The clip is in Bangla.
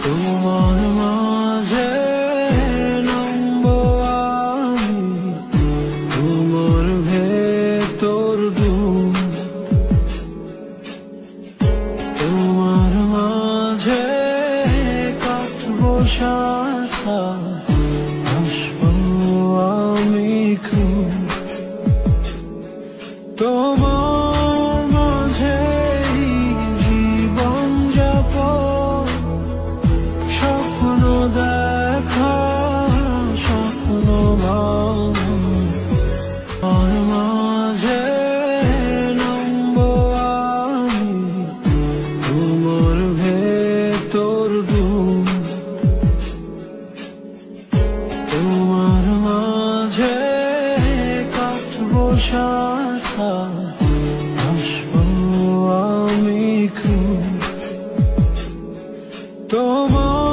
তোমার মাঝে নামবো আমি, তোমার ভেতর ডুব। তোমার মাঝে কাটবো সারা, আসবো আমি খুব। তোমার মাঝে জীবন যাপন, স্বপ্ন দেখা, স্বপ্ন ভাঙা। তোমার মাঝে নামবো আমি, তোমার ভেতর ডুব। তোমার মাঝে কাটবো সারা, আসবো আমি খুব। তোমার